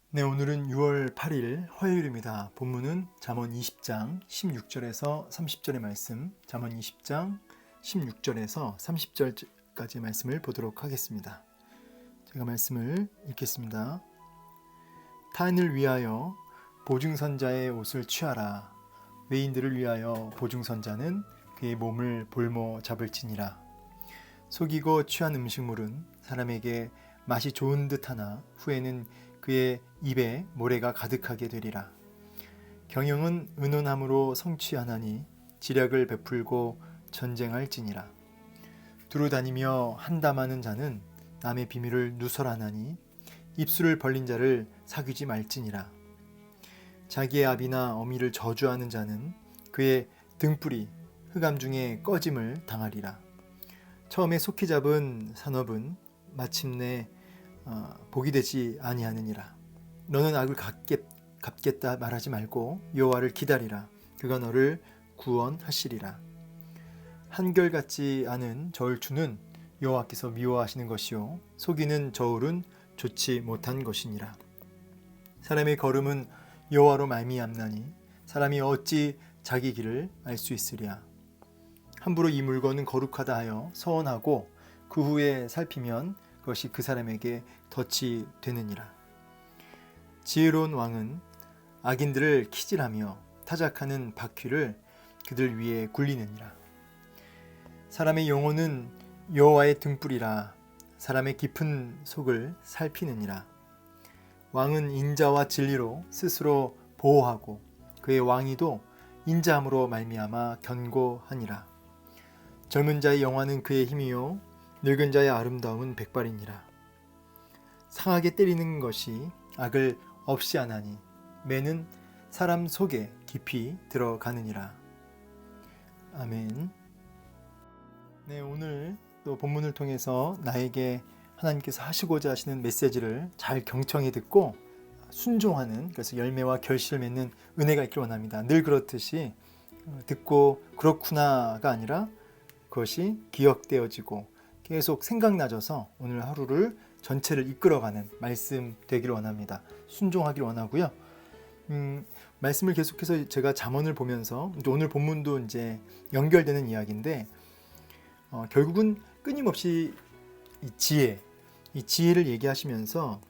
네, 오늘은 6월 8일 화요일입니다. 본문은 잠언 20장 16절에서 30절의 말씀, 잠언 20장 16절에서 30절까지 말씀을 보도록 하겠습니다. 제가 말씀을 읽겠습니다. 타인을 위하여 보증선자의 옷을 취하라. 외인들을 위하여 보증선자는 그의 몸을 볼모 잡을지니라. 속이고 취한 음식물은 사람에게 맛이 좋은 듯하나 후에는 그의 입에 모래가 가득하게 되리라. 경영은 은혼함으로 성취하나니 지략을 베풀고 전쟁할지니라. 두루 다니며 한담하는 자는 남의 비밀을 누설하나니 입술을 벌린 자를 사귀지 말지니라. 자기의 아비나 어미를 저주하는 자는 그의 등불이 흑암 중에 꺼짐을 당하리라. 처음에 속히 잡은 산업은 마침내 복이 되지 아니하느니라. 너는 악을 갚겠다 말하지 말고 여호와를 기다리라. 그가 너를 구원하시리라. 한결같지 않은 저울추는 여호와께서 미워하시는 것이요 속이는 저울은 좋지 못한 것이니라. 사람의 걸음은 여호와로 말미암나니 사람이 어찌 자기 길을 알 수 있으랴. 함부로 이 물건은 거룩하다 하여 서원하고 그 후에 살피면 그것이 그 사람에게 덫이 되느니라. 지혜로운 왕은 악인들을 키질하며 타작하는 바퀴를 그들 위에 굴리느니라. 사람의 영혼은 여호와의 등불이라. 사람의 깊은 속을 살피느니라. 왕은 인자와 진리로 스스로 보호하고 그의 왕위도 인자함으로 말미암아 견고하니라. 젊은 자의 영화는 그의 힘이요 늙은 자의 아름다움은 백발이니라. 상하게 때리는 것이 악을 없이 하나니 매는 사람 속에 깊이 들어가느니라. 아멘. 네, 오늘 또 본문을 통해서 나에게 하나님께서 하시고자 하시는 메시지를 잘 경청해 듣고 순종하는, 그래서 열매와 결실을 맺는 은혜가 있기를 원합니다. 늘 그렇듯이 듣고 그렇구나가 아니라 그것이 기억되어지고 계속 생각나져서 오늘 하루를 전체를 이끌어가는 말씀 되기를 원합니다. 순종하기를 원하고요. 말씀을 계속해서 제가 잠언을 보면서 오늘 본문도 이제 연결되는 이야기인데 결국은 끊임없이 이 지혜를 얘기하시면서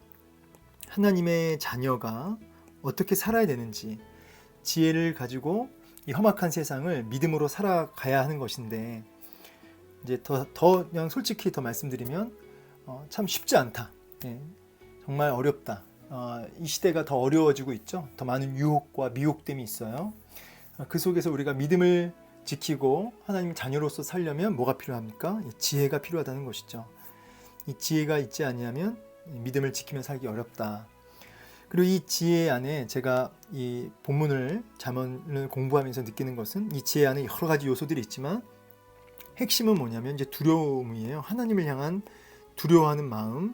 하나님의 자녀가 어떻게 살아야 되는지, 지혜를 가지고 이 험악한 세상을 믿음으로 살아가야 하는 것인데, 이제 더 그냥 솔직히 더 말씀드리면 참 쉽지 않다. 정말 어렵다. 이 시대가 더 어려워지고 있죠. 더 많은 유혹과 미혹됨이 있어요. 그 속에서 우리가 믿음을 지키고 하나님 자녀로서 살려면 뭐가 필요합니까? 지혜가 필요하다는 것이죠. 이 지혜가 있지 아니하면 믿음을 지키며 살기 어렵다. 그리고 이 지혜 안에 제가 이 본문을 잠언을 공부하면서 느끼는 것은 이 지혜 안에 여러 가지 요소들이 있지만 핵심은 뭐냐면 이제 두려움이에요. 하나님을 향한 두려워하는 마음,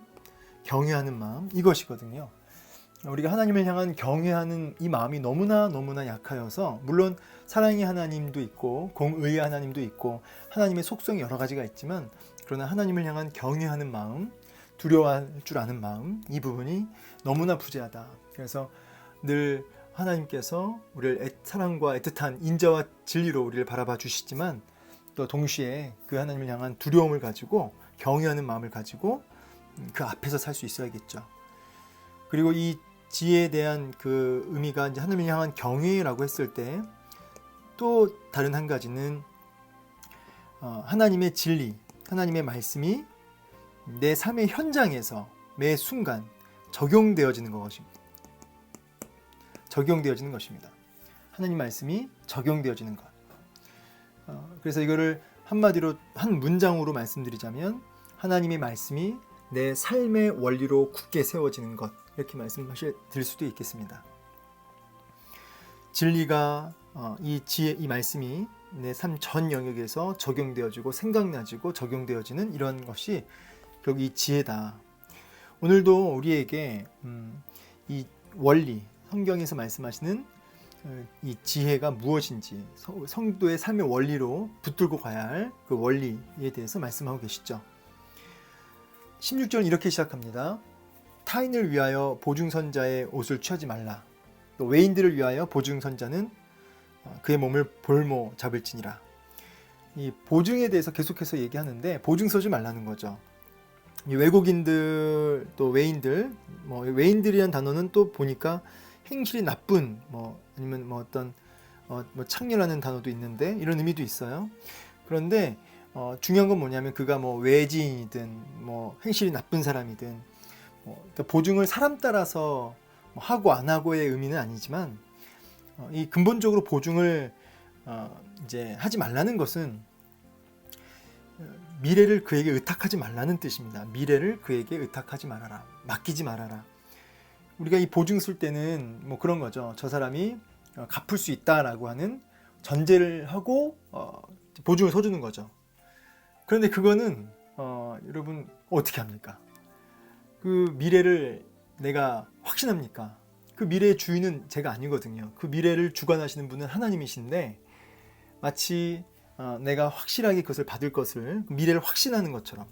경외하는 마음, 이것이거든요. 우리가 하나님을 향한 경외하는 이 마음이 너무나 약하여서, 물론 사랑의 하나님도 있고 공의의 하나님도 있고 하나님의 속성이 여러 가지가 있지만, 그러나 하나님을 향한 경외하는 마음, 두려워할 줄 아는 마음, 이 부분이 너무나 부재하다. 그래서 늘 하나님께서 우리를 사랑과 애틋한 인자와 진리로 우리를 바라봐 주시지만 또 동시에 그 하나님을 향한 두려움을 가지고 경외하는 마음을 가지고 그 앞에서 살 수 있어야겠죠. 그리고 이 지혜에 대한 그 의미가 이제 하나님을 향한 경외라고 했을 때 또 다른 한 가지는 하나님의 진리, 하나님의 말씀이 내 삶의 현장에서 매 순간 적용되어지는 것입니다. 적용되어지는 것입니다. 하나님 말씀이 적용되어지는 것. 그래서 이거를 한마디로 한 문장으로 말씀드리자면 하나님의 말씀이 내 삶의 원리로 굳게 세워지는 것, 이렇게 말씀드릴 수도 있겠습니다. 진리가 이 지혜, 이 말씀이 내 삶 전 영역에서 적용되어지고 생각나지고 적용되어지는 이런 것이 결국 이 지혜다. 오늘도 우리에게 이 원리, 성경에서 말씀하시는 이 지혜가 무엇인지, 성도의 삶의 원리로 붙들고 가야 할 그 원리에 대해서 말씀하고 계시죠. 16절은 이렇게 시작합니다. 타인을 위하여 보증선자의 옷을 취하지 말라. 또 외인들을 위하여 보증선자는 그의 몸을 볼모 잡을지니라. 이 보증에 대해서 계속해서 얘기하는데 보증 서지 말라는 거죠. 이 외국인들 또 외인들, 외인들이란 단어는 또 보니까 행실이 나쁜 아니면 어떤 창렬하는 단어도 있는데 이런 의미도 있어요. 그런데 중요한 건 뭐냐면 그가 외지인이든 행실이 나쁜 사람이든 그러니까 보증을 사람 따라서 하고 안 하고의 의미는 아니지만 이 근본적으로 보증을 이제 하지 말라는 것은 미래를 그에게 의탁하지 말라는 뜻입니다. 미래를 그에게 의탁하지 말아라. 맡기지 말아라. 우리가 이 보증 쓸 때는 그런 거죠. 저 사람이 갚을 수 있다라고 하는 전제를 하고 보증을 서주는 거죠. 그런데 그거는 여러분 어떻게 합니까? 그 미래를 내가 확신합니까? 그 미래의 주인은 제가 아니거든요. 그 미래를 주관하시는 분은 하나님이신데 마치 내가 확실하게 그것을 받을 것을 미래를 확신하는 것처럼,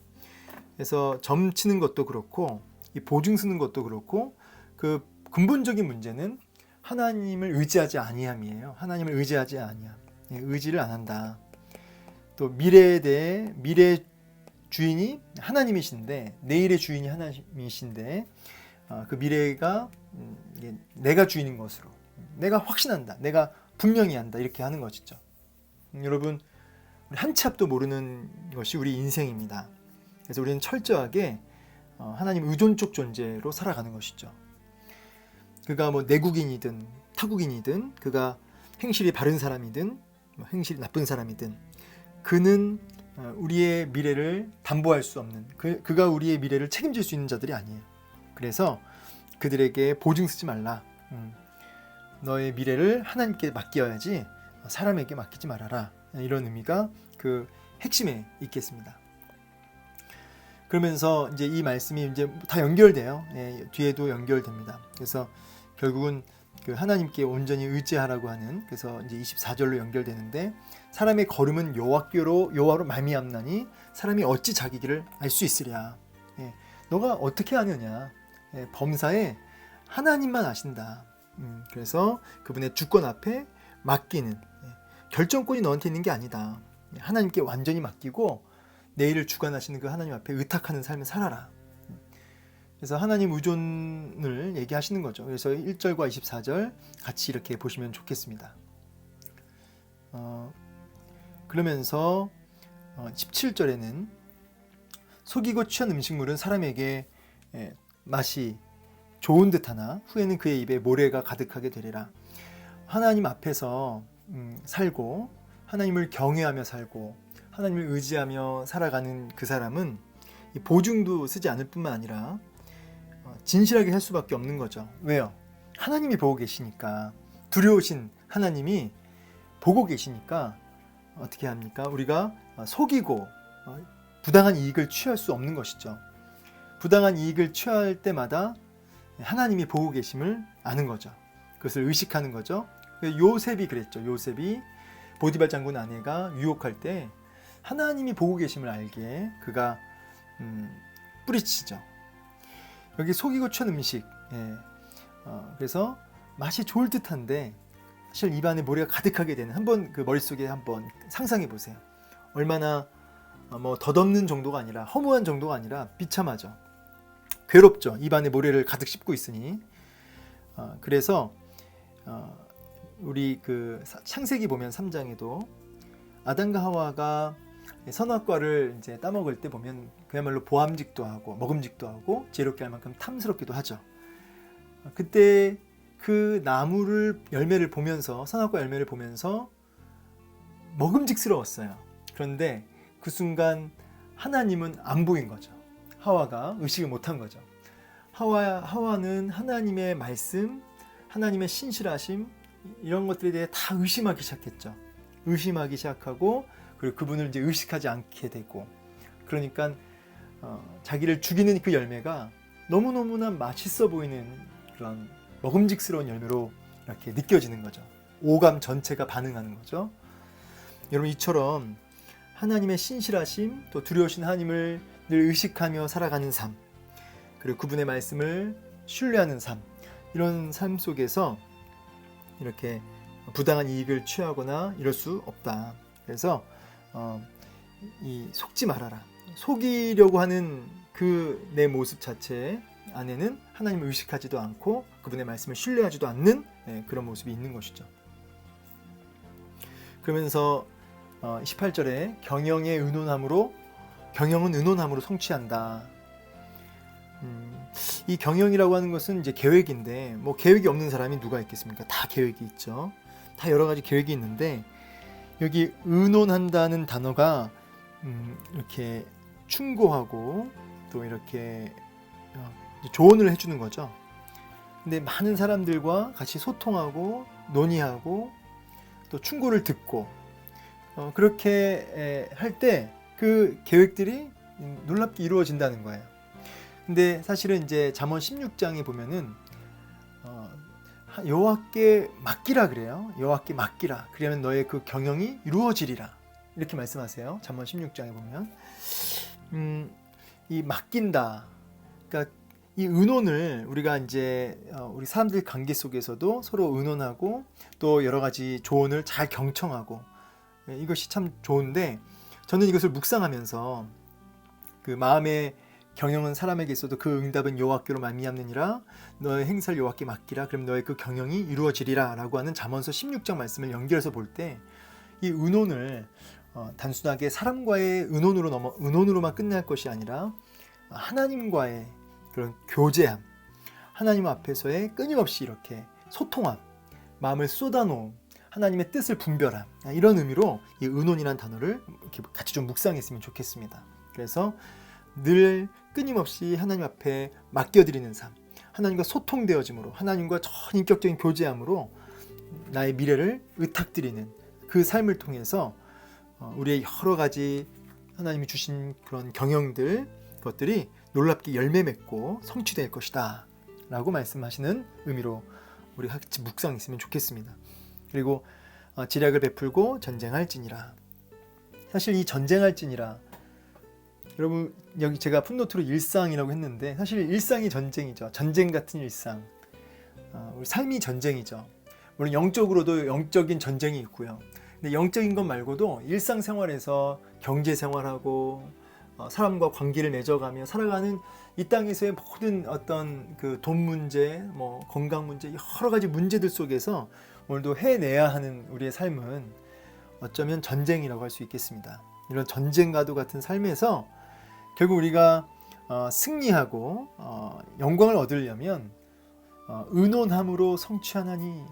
그래서 점치는 것도 그렇고 이 보증 쓰는 것도 그렇고 그 근본적인 문제는 하나님을 의지하지 아니함이에요. 하나님을 의지하지 아니함, 의지를 안 한다. 또 미래에 대해 미래의 주인이 하나님이신데 내일의 주인이 하나님이신데 그 미래가 내가 주인인 것으로 내가 확신한다, 내가 분명히 한다, 이렇게 하는 것이죠. 여러분 한 치 앞도 모르는 것이 우리 인생입니다. 그래서 우리는 철저하게 하나님 의존적 존재로 살아가는 것이죠. 그가 내국인이든 타국인이든 그가 행실이 바른 사람이든 행실이 나쁜 사람이든 그는 우리의 미래를 담보할 수 없는 그가 우리의 미래를 책임질 수 있는 자들이 아니에요. 그래서 그들에게 보증 쓰지 말라. 너의 미래를 하나님께 맡겨야지 사람에게 맡기지 말아라. 이런 의미가 그 핵심에 있겠습니다. 그러면서 이제 이 말씀이 이제 다 연결돼요. 뒤에도 연결됩니다. 그래서 결국은 그 하나님께 온전히 의지하라고 하는, 그래서 이제 24절로 연결되는데 사람의 걸음은 여호와로 말미암나니 사람이 어찌 자기 길을 알 수 있으랴. 너가 어떻게 아느냐. 범사에 하나님만 아신다. 그래서 그분의 주권 앞에 맡기는, 결정권이 너한테 있는 게 아니다. 하나님께 완전히 맡기고 내일을 주관하시는 그 하나님 앞에 의탁하는 삶을 살아라. 그래서 하나님 의존을 얘기하시는 거죠. 그래서 1절과 24절 같이 이렇게 보시면 좋겠습니다. 그러면서 17절에는 속이고 취한 음식물은 사람에게 맛이 좋은 듯하나 후에는 그의 입에 모래가 가득하게 되리라. 하나님 앞에서 살고 하나님을 경외하며 살고 하나님을 의지하며 살아가는 그 사람은 이 보증도 쓰지 않을 뿐만 아니라 진실하게 살 수밖에 없는 거죠. 왜요? 하나님이 보고 계시니까, 두려우신 하나님이 보고 계시니까 어떻게 합니까? 우리가 속이고 부당한 이익을 취할 수 없는 것이죠. 부당한 이익을 취할 때마다 하나님이 보고 계심을 아는 거죠. 그것을 의식하는 거죠. 요셉이 그랬죠. 요셉이 보디발 장군 아내가 유혹할 때 하나님이 보고 계심을 알게 그가 뿌리치죠. 여기 속이고 취한 음식, 그래서 맛이 좋을 듯한데 사실 입안에 모래가 가득하게 되는, 한번 그 머릿속에 한번 상상해 보세요. 얼마나 덧없는 정도가 아니라 허무한 정도가 아니라 비참하죠. 괴롭죠. 입안에 모래를 가득 씹고 있으니. 그래서 우리 그 창세기 보면 3장에도 아담과 하와가 선악과를 이제 따먹을 때 보면 그야말로 보암직도 하고 먹음직도 하고 지혜롭게 할 만큼 탐스럽기도 하죠. 그때 그 나무를 열매를 보면서, 선악과 열매를 보면서 먹음직스러웠어요. 그런데 그 순간 하나님은 안 보인 거죠. 하와가 의식을 못한 거죠. 하와는 하나님의 말씀, 하나님의 신실하심, 이런 것들에 대해 다 의심하기 시작했죠. 의심하기 시작하고, 그리고 그분을 이제 의식하지 않게 되고, 그러니까 자기를 죽이는 그 열매가 너무너무나 맛있어 보이는 그런 먹음직스러운 열매로 이렇게 느껴지는 거죠. 오감 전체가 반응하는 거죠. 여러분, 이처럼 하나님의 신실하심, 또 두려우신 하나님을 늘 의식하며 살아가는 삶, 그리고 그분의 말씀을 신뢰하는 삶, 이런 삶 속에서 이렇게 부당한 이익을 취하거나 이럴 수 없다. 그래서 이 속지 말아라. 속이려고 하는 그 내 모습 자체 안에는 하나님을 의식하지도 않고 그분의 말씀을 신뢰하지도 않는 그런 모습이 있는 것이죠. 그러면서 18절에 경영은 의논함으로 성취한다. 이 경영이라고 하는 것은 이제 계획인데, 뭐 계획이 없는 사람이 누가 있겠습니까? 다 계획이 있죠. 다 여러 가지 계획이 있는데, 여기 의논한다는 단어가 이렇게 충고하고 또 이렇게 조언을 해주는 거죠. 근데 많은 사람들과 같이 소통하고 논의하고 또 충고를 듣고 그렇게 할 때 그 계획들이 놀랍게 이루어진다는 거예요. 근데 사실은 이제 잠언 16장에 보면은 여호와께 맡기라 그래요. 여호와께 맡기라. 그러면 너의 그 경영이 이루어지리라. 이렇게 말씀하세요. 잠언 16장에 보면 이 맡긴다. 그러니까 이 의논을 우리가 이제 우리 사람들 관계 속에서도 서로 의논하고 또 여러 가지 조언을 잘 경청하고 이것이 참 좋은데, 저는 이것을 묵상하면서 그 마음의 경영은 사람에게 있어도 그 응답은 여호와께로 말미암느니라. 너의 행사를 여호와께 맡기라. 그럼 너의 그 경영이 이루어지리라 라고 하는 잠언서 16장 말씀을 연결해서 볼 때 이 의논을 단순하게 사람과의 의논으로만 끝날 것이 아니라 하나님과의 그런 교제함, 하나님 앞에서의 끊임없이 이렇게 소통함, 마음을 쏟아놓음, 하나님의 뜻을 분별함, 이런 의미로 이 의논이라는 단어를 이렇게 같이 좀 묵상했으면 좋겠습니다. 그래서 늘 끊임없이 하나님 앞에 맡겨드리는 삶, 하나님과 소통되어짐으로, 하나님과 전인격적인 교제함으로 나의 미래를 의탁드리는 그 삶을 통해서 우리의 여러 가지 하나님이 주신 그런 경영들, 그것들이 놀랍게 열매 맺고 성취될 것이다 라고 말씀하시는 의미로 우리 같이 묵상했으면 좋겠습니다. 그리고 지략을 베풀고 전쟁할지니라. 사실 이 전쟁할지니라, 여러분 여기 제가 풋노트로 일상이라고 했는데 사실 일상이 전쟁이죠. 전쟁 같은 일상. 우리 삶이 전쟁이죠. 물론 영적으로도 영적인 전쟁이 있고요. 근데 영적인 것 말고도 일상생활에서 경제생활하고 사람과 관계를 맺어가며 살아가는 이 땅에서의 모든 어떤 그 돈 문제, 뭐 건강 문제, 여러 가지 문제들 속에서 오늘도 해내야 하는 우리의 삶은 어쩌면 전쟁이라고 할 수 있겠습니다. 이런 전쟁과도 같은 삶에서 결국 우리가 승리하고 영광을 얻으려면 의논함으로 성취하나니,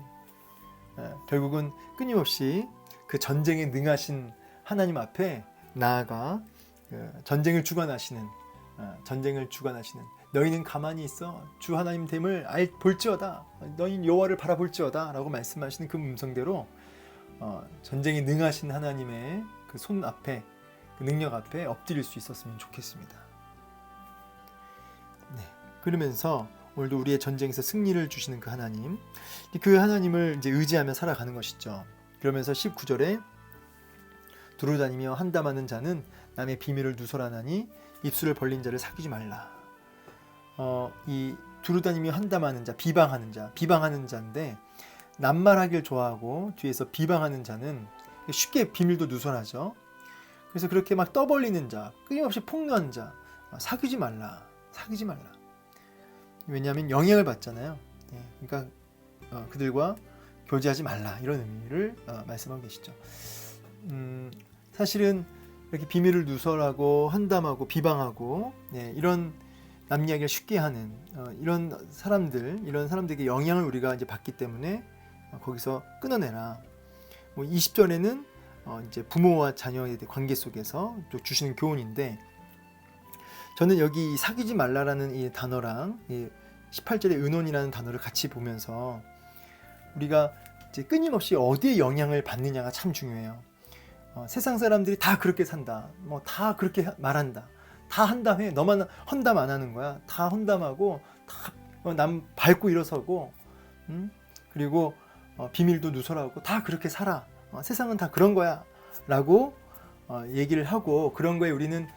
결국은 끊임없이 그 전쟁에 능하신 하나님 앞에 나아가 전쟁을 주관하시는 너희는 가만히 있어 주 하나님 됨을 볼지어다, 너희는 여호와를 바라볼지어다 라고 말씀하시는 그 음성대로 전쟁에 능하신 하나님의 그 손 앞에, 그 능력 앞에 엎드릴 수 있었으면 좋겠습니다. 네, 그러면서 오늘도 우리의 전쟁에서 승리를 주시는 그 하나님을 이제 의지하며 살아가는 것이죠. 그러면서 19절에 두루다니며 한담하는 자는 남의 비밀을 누설하나니 입술을 벌린 자를 사귀지 말라. 이 두루다니며 한담하는 자, 비방하는 자인데, 낱말하길 좋아하고 뒤에서 비방하는 자는 쉽게 비밀도 누설하죠. 그래서 그렇게 막 떠벌리는 자, 끊임없이 폭로하는 자, 사귀지 말라. 왜냐하면 영향을 받잖아요. 그러니까 그들과 교제하지 말라, 이런 의미를 말씀하고 계시죠. 사실은 이렇게 비밀을 누설하고 한담하고 비방하고 이런 남 이야기를 쉽게 하는 이런 사람들에게 영향을 우리가 이제 받기 때문에 거기서 끊어내라. 20절에는 이제 부모와 자녀의 관계 속에서 또 주시는 교훈인데, 저는 여기 사귀지 말라라는 이 단어랑 이 18절의 의논이라는 단어를 같이 보면서 우리가 이제 끊임없이 어디에 영향을 받느냐가 참 중요해요. 세상 사람들이 다 그렇게 산다, 뭐 다 그렇게 말한다, 다 한담해, 너만 헌담 안 하는 거야, 다 헌담하고 다 남 밟고 일어서고, 그리고 비밀도 누설하고 다 그렇게 살아, 세상은 다 그런 거야 라고 얘기를 하고, 그런 거에 우리는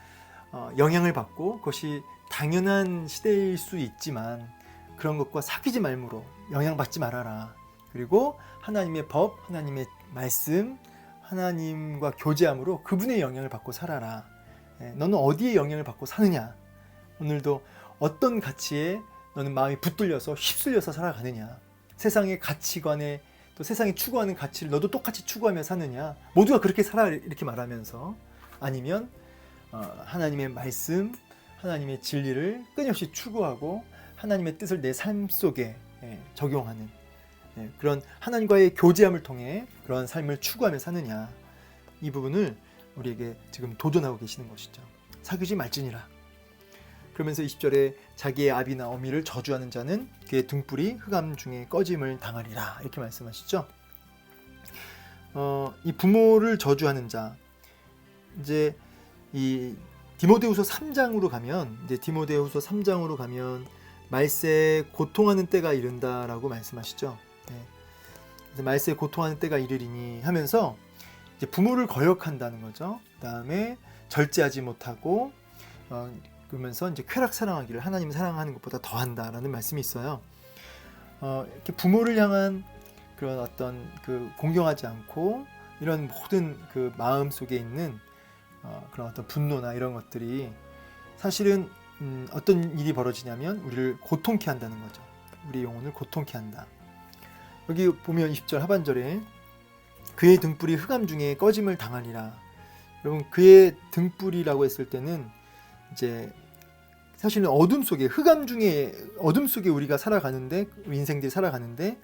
영향을 받고 그것이 당연한 시대일 수 있지만 그런 것과 사귀지 말므로 영향받지 말아라. 그리고 하나님의 법, 하나님의 말씀, 하나님과 교제함으로 그분의 영향을 받고 살아라. 너는 어디에 영향을 받고 사느냐? 오늘도 어떤 가치에 너는 마음이 붙들려서 휩쓸려서 살아가느냐? 세상의 가치관에 또 세상이 추구하는 가치를 너도 똑같이 추구하며 사느냐? 모두가 그렇게 살아 이렇게 말하면서 아니면 하나님의 말씀, 하나님의 진리를 끊임없이 추구하고 하나님의 뜻을 내 삶 속에 적용하는 그런 하나님과의 교제함을 통해 그런 삶을 추구하며 사느냐, 이 부분을 우리에게 지금 도전하고 계시는 것이죠. 사귀지 말지니라. 그러면서 20절에 자기의 아비나 어미를 저주하는 자는 그의 등불이 흑암 중에 꺼짐을 당하리라, 이렇게 말씀하시죠. 이 부모를 저주하는 자, 이제 이 디모데후서 3장으로 가면, 이제 디모데후서 3장으로 가면 말세에 고통하는 때가 이른다라고 말씀하시죠. 그래서 말세에 고통하는 때가 이르리니 하면서 이제 부모를 거역한다는 거죠. 그다음에 절제하지 못하고 그러면서 이제 쾌락 사랑하기를 하나님 사랑하는 것보다 더한다라는 말씀이 있어요. 이렇게 부모를 향한 그런 어떤 그 공경하지 않고 이런 모든 그 마음 속에 있는 그런 어떤 분노나 이런 것들이 사실은 어떤 일이 벌어지냐면 우리를 고통케 한다는 거죠. 우리 영혼을 고통케 한다. 여기 보면 20절 하반절에 그의 등불이 흑암 중에 꺼짐을 당하리라. 여러분, 그의 등불이라고 했을 때는 이제 사실은 어둠 속에, 흑암 중에 어둠 속에 우리가 살아가는데, 인생들이 살아가는데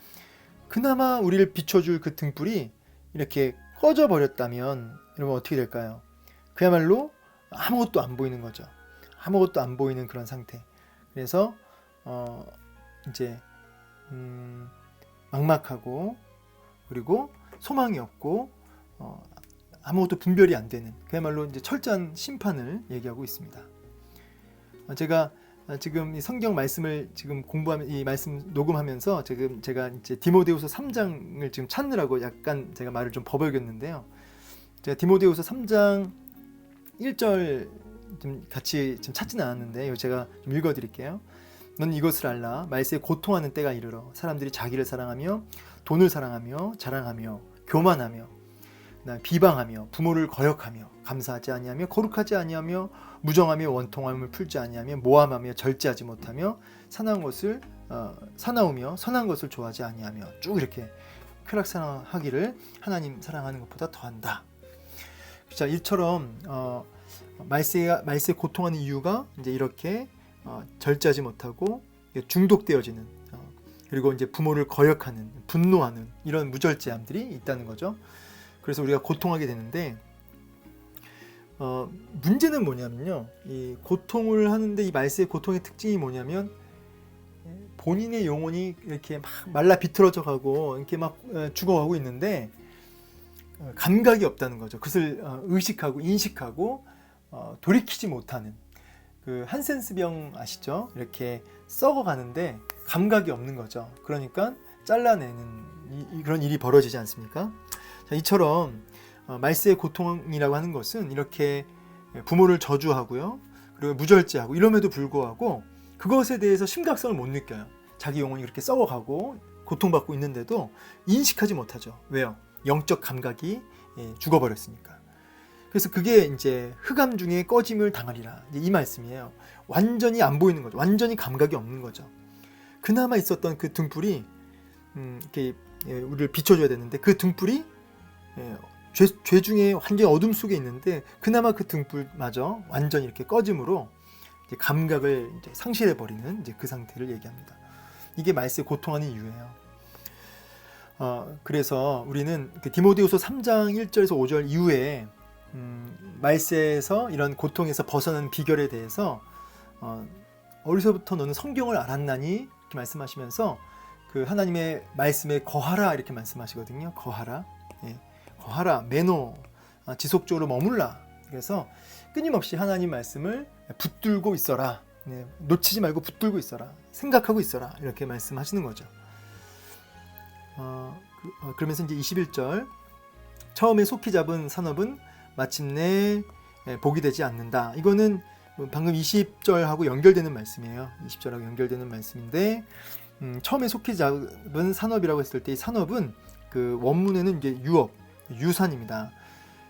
그나마 우리를 비춰줄 그 등불이 이렇게 꺼져 버렸다면 여러분 어떻게 될까요? 그야말로 아무것도 안 보이는 거죠. 아무것도 안 보이는 그런 상태. 그래서 이제 막막하고 그리고 소망이 없고 아무것도 분별이 안 되는, 그야말로 이제 철저한 심판을 얘기하고 있습니다. 제가 지금 이 성경 말씀을 지금 공부하면, 이 말씀 녹음하면서 지금 제가 이제 디모데후서 3장을 지금 찾느라고 약간 제가 말을 좀 버벅였는데요. 제가 디모데후서 3장 1절 좀 같이 좀 찾지는 않았는데 제가 좀 읽어드릴게요. 넌 이것을 알라. 말세에 고통하는 때가 이르러 사람들이 자기를 사랑하며 돈을 사랑하며 자랑하며 교만하며 비방하며 부모를 거역하며 감사하지 아니하며 거룩하지 아니하며 무정하며 원통함을 풀지 아니하며 모함하며 절제하지 못하며 사나우며 선한 것을 좋아하지 아니하며 쭉 이렇게 쾌락 사랑하기를 하나님 사랑하는 것보다 더한다. 자, 이처럼 말세에 고통하는 이유가 이제 이렇게 절제하지 못하고 중독되어지는, 그리고 이제 부모를 거역하는, 분노하는 이런 무절제함들이 있다는 거죠. 그래서 우리가 고통하게 되는데 문제는 뭐냐면요, 이 고통을 하는데 이 말세의 고통의 특징이 뭐냐면 본인의 영혼이 이렇게 막 말라 비틀어져 가고 이렇게 막 죽어가고 있는데 감각이 없다는 거죠. 그것을 의식하고 인식하고 돌이키지 못하는, 그 한센스병 아시죠? 이렇게 썩어가는데 감각이 없는 거죠. 그러니까 잘라내는 그런 일이 벌어지지 않습니까? 자, 이처럼 말세의 고통이라고 하는 것은 이렇게 부모를 저주하고요, 그리고 무절제하고 이럼에도 불구하고 그것에 대해서 심각성을 못 느껴요. 자기 영혼이 그렇게 썩어가고 고통받고 있는데도 인식하지 못하죠. 왜요? 영적 감각이 죽어버렸으니까. 그래서 그게 이제 흑암 중에 꺼짐을 당하리라, 이 말씀이에요. 완전히 안 보이는 거죠. 완전히 감각이 없는 거죠. 그나마 있었던 그 등불이 이렇게 우리를 비춰줘야 되는데 그 등불이 죄 중에 완전히 어둠 속에 있는데 그나마 그 등불마저 완전히 이렇게 꺼짐으로 이제 감각을 이제 상실해 버리는 이제 그 상태를 얘기합니다. 이게 말세에 고통하는 이유예요. 그래서 우리는 그 디모데후서 3장 1절에서 5절 이후에 말세에서 이런 고통에서 벗어나는 비결에 대해서 어디서부터 너는 성경을 알았나니 이렇게 말씀하시면서 그 하나님의 말씀에 거하라 이렇게 말씀하시거든요. 거하라, 거하라, 매노, 지속적으로 머물라. 그래서 끊임없이 하나님 말씀을 붙들고 있어라, 놓치지 말고 붙들고 있어라, 생각하고 있어라, 이렇게 말씀하시는 거죠. 그러면서 이제 21절, 처음에 속히 잡은 산업은 마침내 복이 되지 않는다. 이거는 방금 20절하고 연결되는 말씀이에요. 20절하고 연결되는 말씀인데 처음에 속히 잡은 산업이라고 했을 때 이 산업은 그 원문에는 이제 유업, 유산입니다.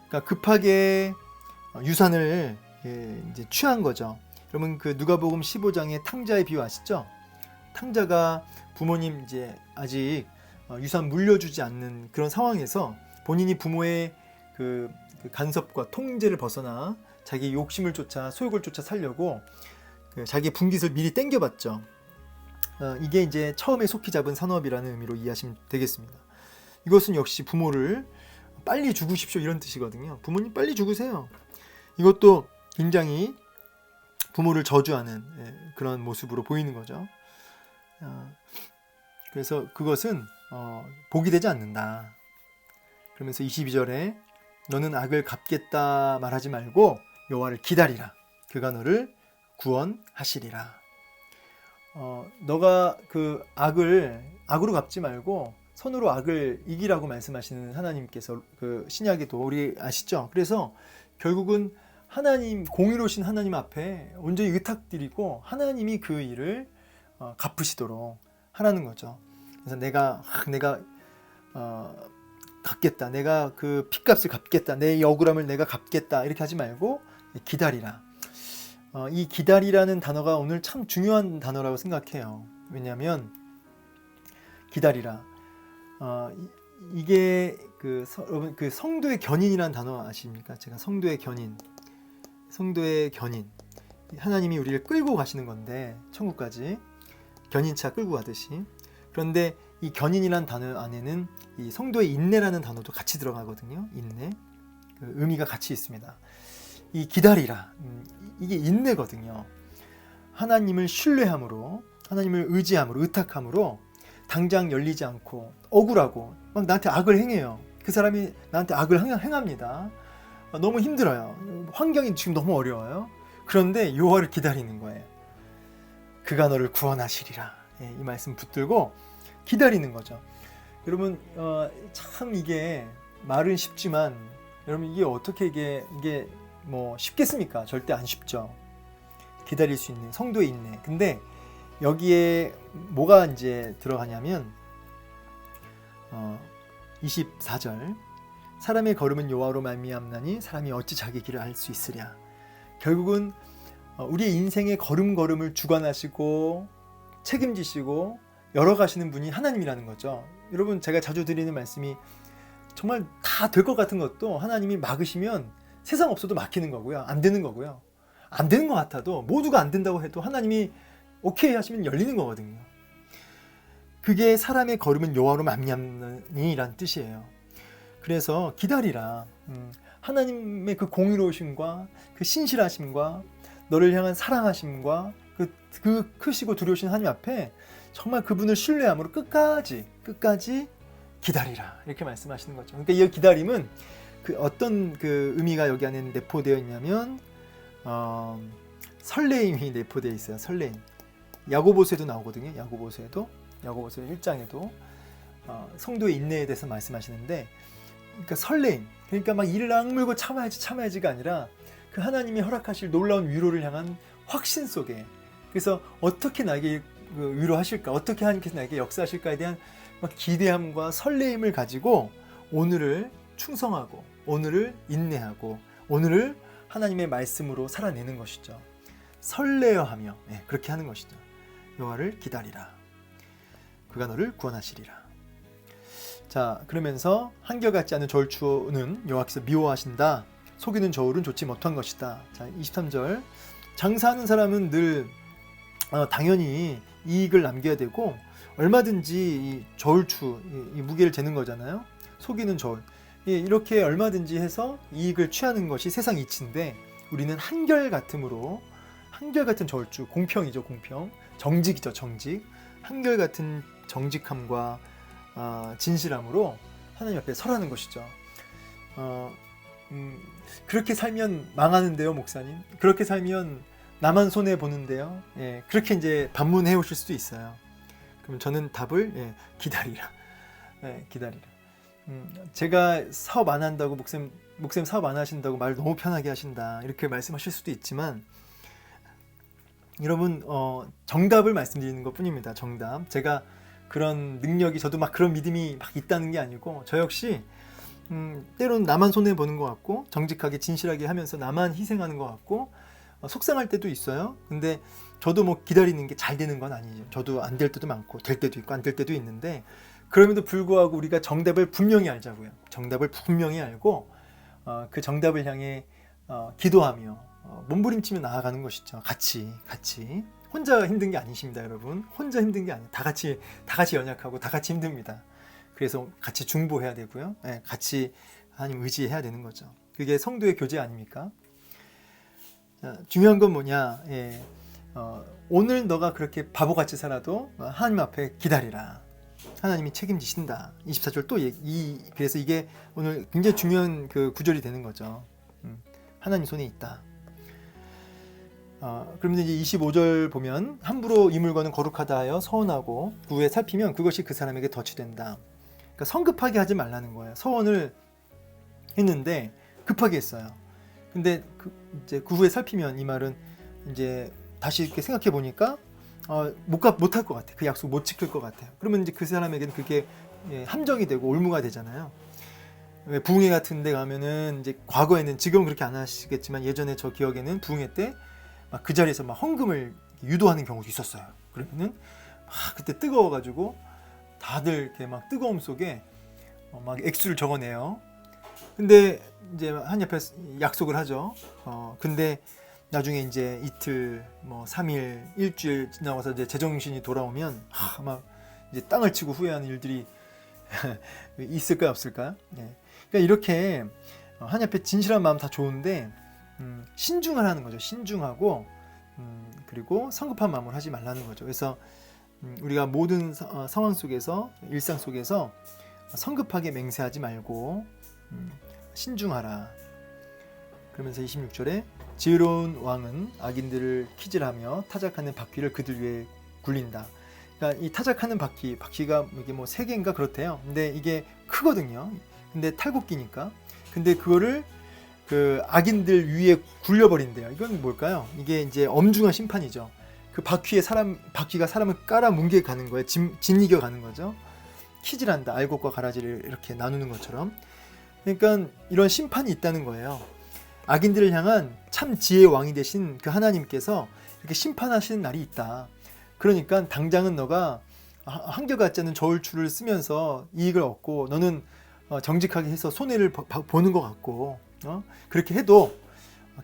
그러니까 급하게 유산을 이제 취한 거죠. 여러분 그 누가복음 15장의 탕자의 비유 아시죠? 탕자가 부모님 이제 아직 유산 물려주지 않는 그런 상황에서 본인이 부모의 그 간섭과 통제를 벗어나 자기 욕심을 쫓아 소욕을 쫓아 살려고 자기의 분깃을 미리 땡겨봤죠. 이게 이제 처음에 속히 잡은 산업이라는 의미로 이해하시면 되겠습니다. 이것은 역시 부모를 빨리 죽으십시오 이런 뜻이거든요. 부모님 빨리 죽으세요. 이것도 굉장히 부모를 저주하는 그런 모습으로 보이는 거죠. 그래서 그것은 복이 되지 않는다. 그러면서 22절에 너는 악을 갚겠다 말하지 말고 여호와를 기다리라. 그가 너를 구원하시리라. 너가 그 악으로 갚지 말고 선으로 악을 이기라고 말씀하시는 하나님께서 그 신약에도 우리 아시죠? 그래서 결국은 하나님 공의로우신 하나님 앞에 온전히 의탁드리고 하나님이 그 일을 갚으시도록 하라는 거죠. 그래서 내가 갚겠다. 내가 그 핏값을 갚겠다. 내 억울함을 내가 갚겠다. 이렇게 하지 말고 기다리라. 이 기다리라는 단어가 오늘 참 중요한 단어라고 생각해요. 왜냐하면 기다리라. 이게 여러분 그 성도의 견인이라는 단어 아십니까? 제가 성도의 견인. 하나님이 우리를 끌고 가시는 건데 천국까지 견인차 끌고 가듯이. 그런데 이 견인이라는 단어 안에는 이 성도의 인내라는 단어도 같이 들어가거든요. 인내. 그 의미가 같이 있습니다. 이 기다리라. 이게 인내거든요. 하나님을 신뢰함으로, 하나님을 의지함으로, 의탁함으로 당장 열리지 않고 억울하고 막 나한테 악을 행해요. 그 사람이 나한테 악을 행합니다. 너무 힘들어요. 환경이 지금 너무 어려워요. 그런데 여호와를 기다리는 거예요. 그가 너를 구원하시리라. 이 말씀 붙들고 기다리는 거죠. 여러분 참 이게 말은 쉽지만 여러분 이게 어떻게 이게 뭐 쉽겠습니까? 절대 안 쉽죠. 기다릴 수 있는 성도의 인내. 근데 여기에 뭐가 이제 들어가냐면 24절 사람의 걸음은 여호와로 말미암나니 사람이 어찌 자기 길을 알 수 있으랴. 결국은 우리의 인생의 걸음걸음을 주관하시고 책임지시고 열어가시는 분이 하나님이라는 거죠. 여러분 제가 자주 드리는 말씀이 정말 다 될 것 같은 것도 하나님이 막으시면 세상 없어도 막히는 거고요. 안 되는 거고요. 안 되는 것 같아도 모두가 안 된다고 해도 하나님이 오케이 하시면 열리는 거거든요. 그게 사람의 걸음은 여호와로 말미암니라는 뜻이에요. 그래서 기다리라. 하나님의 그 공의로우심과 그 신실하심과 너를 향한 사랑하심과 그 크시고 두려우신 하나님 앞에 정말 그분을 신뢰함으로 끝까지 기다리라 이렇게 말씀하시는 거죠. 그러니까 이 기다림은 어떤 그 의미가 여기 안에 내포되어 있냐면 설레임이 내포되어 있어요. 설레임. 야고보서에도 나오거든요. 야고보서 1장에도 성도의 인내에 대해서 말씀하시는데, 그러니까 설레임. 그러니까 막 이를 악물고 참아야지가 아니라 그 하나님이 허락하실 놀라운 위로를 향한 확신 속에. 그래서 어떻게 나에게 위로하실까, 어떻게 하나님께서 나에게 역사하실까에 대한 막 기대함과 설레임을 가지고 오늘을 충성하고 오늘을 인내하고 오늘을 하나님의 말씀으로 살아내는 것이죠. 설레어하며 그렇게 하는 것이죠. 여호와를 기다리라. 그가 너를 구원하시리라. 자, 그러면서 한결같지 않은 저울추는 여호와께서 미워하신다. 속이는 저울은 좋지 못한 것이다. 자, 23절. 장사하는 사람은 늘 당연히 이익을 남겨야 되고 얼마든지 이 저울추, 이 무게를 재는 거잖아요. 속이는 저울. 이렇게 얼마든지 해서 이익을 취하는 것이 세상 이치인데 우리는 한결같은 저울추, 공평이죠, 공평. 정직이죠, 정직. 한결같은 정직함과 진실함으로 하나님 앞에 설하는 것이죠. 그렇게 살면 망하는데요, 목사님. 그렇게 살면 나만 손해 보는데요. 그렇게 이제 반문해 오실 수도 있어요. 그럼 저는 답을 기다리라. 기다리라. 제가 사업 안 한다고 목사님 사업 안 하신다고 말 너무 편하게 하신다 이렇게 말씀하실 수도 있지만 여러분 정답을 말씀드리는 것 뿐입니다. 정답. 제가 그런 능력이 저도 막 그런 믿음이 막 있다는 게 아니고 저 역시 때로는 나만 손해보는 것 같고 정직하게 진실하게 하면서 나만 희생하는 것 같고 속상할 때도 있어요. 근데 저도 뭐 기다리는 게 잘 되는 건 아니죠. 저도 안 될 때도 많고 될 때도 있고 안 될 때도 있는데 그럼에도 불구하고 우리가 정답을 분명히 알자고요. 정답을 분명히 알고 그 정답을 향해 기도하며 몸부림치며 나아가는 것이죠. 같이 혼자 힘든 게 아니십니다, 여러분. 혼자 힘든 게 아니에요. 다 같이 연약하고 다 같이 힘듭니다. 그래서 같이 중보해야 되고요. 네, 같이 하나님 의지해야 되는 거죠. 그게 성도의 교제 아닙니까? 중요한 건 뭐냐? 오늘 너가 그렇게 바보같이 살아도 하나님 앞에 기다리라. 하나님이 책임지신다. 24절 또 그래서 이게 오늘 굉장히 중요한 그 구절이 되는 거죠. 하나님 손에 있다. 그러면 이제 25절 보면 함부로 이 물건은 거룩하다 하여 서원하고 그 후에 살피면 그것이 그 사람에게 덫이 된다. 그러니까 성급하게 하지 말라는 거예요. 서원을 했는데 급하게 했어요. 근데 이제 그 후에 살피면 이 말은 이제 다시 이렇게 생각해 보니까 못할 것 같아. 그 약속 못 지킬 것 같아요. 그러면 이제 그 사람에게는 그게 함정이 되고 올무가 되잖아요. 왜 부흥회 같은 데 가면은 이제 과거에는 지금은 그렇게 안 하시겠지만 예전에 저 기억에는 부흥회 때 막 그 자리에서 막 헌금을 유도하는 경우도 있었어요. 그러면은 막 그때 뜨거워가지고 다들 이렇게 막 뜨거움 속에 막 액수를 적어내요. 근데 이제 한 옆에 약속을 하죠. 근데 나중에 이제 이틀, 뭐 3일, 일주일 지나가서 이제 제정신이 돌아오면 막 이제 땅을 치고 후회하는 일들이 있을까요, 없을까요? 네. 그러니까 이렇게 한 옆에 진실한 마음 다 좋은데 신중하라는 거죠. 신중하고 그리고 성급한 마음을 하지 말라는 거죠. 그래서 우리가 모든 상황 속에서 일상 속에서 성급하게 맹세하지 말고 신중하라. 그러면서 26절에 지혜로운 왕은 악인들을 키질하며 타작하는 바퀴를 그들 위에 굴린다. 그러니까 이 타작하는 바퀴가 이게 뭐 3개인가 그렇대요. 근데 이게 크거든요. 근데 탈곡기니까. 근데 그거를 그 악인들 위에 굴려버린대요. 이건 뭘까요? 이게 이제 엄중한 심판이죠. 그 바퀴가 사람을 깔아 뭉개 가는 거예요. 짓이겨 가는 거죠. 키질한다. 알곡과 가라지를 이렇게 나누는 것처럼. 그러니까 이런 심판이 있다는 거예요. 악인들을 향한 참 지혜의 왕이 되신 그 하나님께서 이렇게 심판하시는 날이 있다. 그러니까 당장은 너가 한결같지 않은 저울추를 쓰면서 이익을 얻고 너는 정직하게 해서 손해를 보는 것 같고 그렇게 해도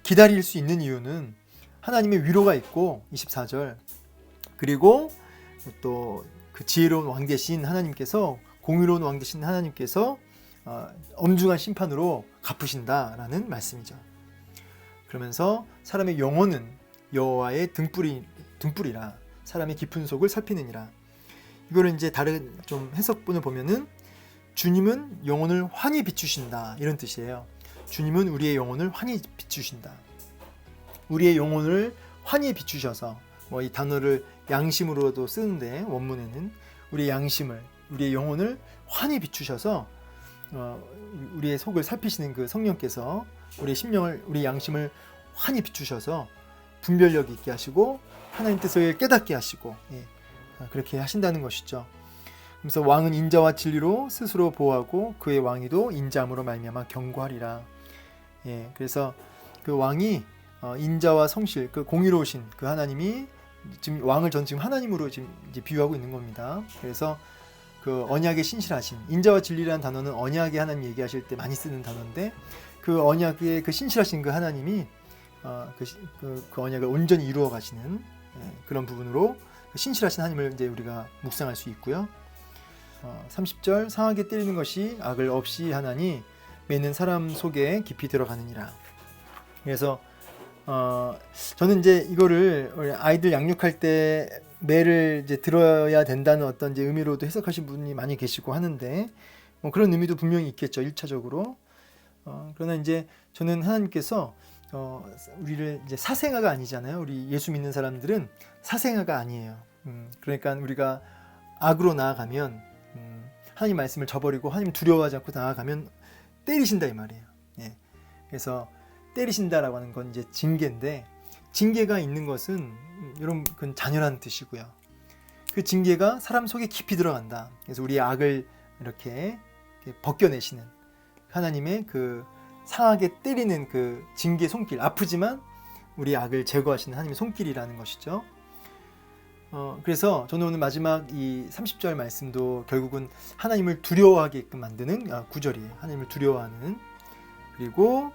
기다릴 수 있는 이유는 하나님의 위로가 있고 24절 그리고 또 그 지혜로운 왕 되신 하나님께서 공의로운 왕 되신 하나님께서 엄중한 심판으로 갚으신다라는 말씀이죠. 그러면서 사람의 영혼은 여호와의 등불이라 사람의 깊은 속을 살피느니라. 이거를 이제 다른 좀 해석본을 보면은 주님은 영혼을 환히 비추신다 이런 뜻이에요. 주님은 우리의 영혼을 환히 비추신다. 우리의 영혼을 환히 비추셔서 뭐 이 단어를 양심으로도 쓰는데 원문에는 우리의 양심을 우리의 영혼을 환히 비추셔서 우리의 속을 살피시는 그 성령께서 우리의 심령을 우리 양심을 환히 비추셔서 분별력 있게 하시고 하나님 뜻을 깨닫게 하시고 그렇게 하신다는 것이죠. 그래서 왕은 인자와 진리로 스스로 보호하고 그의 왕위도 인자함으로 말미암아 경고하리라. 그래서 그 왕이 인자와 성실, 그 공의로우신 그 하나님이 지금 왕을 전 지금 하나님으로 지금 이제 비유하고 있는 겁니다. 그래서 그 언약의 신실하신 인자와 진리라는 단어는 언약의 하나님 얘기하실 때 많이 쓰는 단어인데 그 언약의 그 신실하신 그 하나님이 그 언약을 온전히 이루어 가시는 그런 부분으로 그 신실하신 하나님을 이제 우리가 묵상할 수 있고요. 30절 상하게 때리는 것이 악을 없이 하나니 매는 사람 속에 깊이 들어가느니라. 그래서 저는 이제 이거를 아이들 양육할 때 매를 이제 들어야 된다는 어떤 이제 의미로도 해석하신 분이 많이 계시고 하는데 뭐 그런 의미도 분명히 있겠죠. 1차적으로. 그러나 이제 저는 하나님께서 우리를 이제 사생아가 아니잖아요. 우리 예수 믿는 사람들은 사생아가 아니에요. 그러니까 우리가 악으로 나아가면 하나님 말씀을 저버리고 하나님 두려워하지 않고 나아가면 때리신다 이 말이에요. 그래서 때리신다라고 하는 건 이제 징계인데 징계가 있는 것은 여러분 그건 잔연한 뜻이고요. 그 징계가 사람 속에 깊이 들어간다. 그래서 우리의 악을 이렇게 벗겨내시는 하나님의 그 상하게 때리는 그 징계 손길, 아프지만 우리 악을 제거하시는 하나님의 손길이라는 것이죠. 그래서 저는 오늘 마지막 이 30절 말씀도 결국은 하나님을 두려워하게끔 만드는 구절이에요. 하나님을 두려워하는, 그리고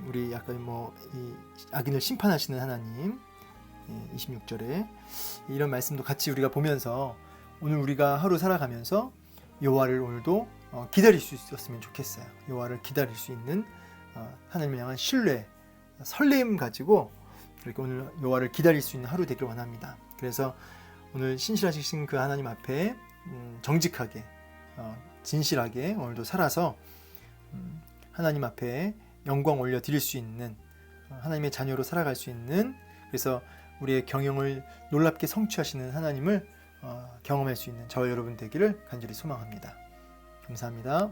우리 약간 이 악인을 심판하시는 하나님, 26절에 이런 말씀도 같이 우리가 보면서 오늘 우리가 하루 살아가면서 여호와를 오늘도 기다릴 수 있었으면 좋겠어요. 여호와를 기다릴 수 있는 하나님을 향한 신뢰, 설렘 가지고 이렇게 오늘 여호와를 기다릴 수 있는 하루 되기를 원합니다. 그래서 오늘 신실하신 그 하나님 앞에 정직하게, 진실하게 오늘도 살아서 하나님 앞에 영광 올려 드릴 수 있는, 하나님의 자녀로 살아갈 수 있는, 그래서 우리의 경영을 놀랍게 성취하시는 하나님을 경험할 수 있는 저와 여러분 되기를 간절히 소망합니다. 감사합니다.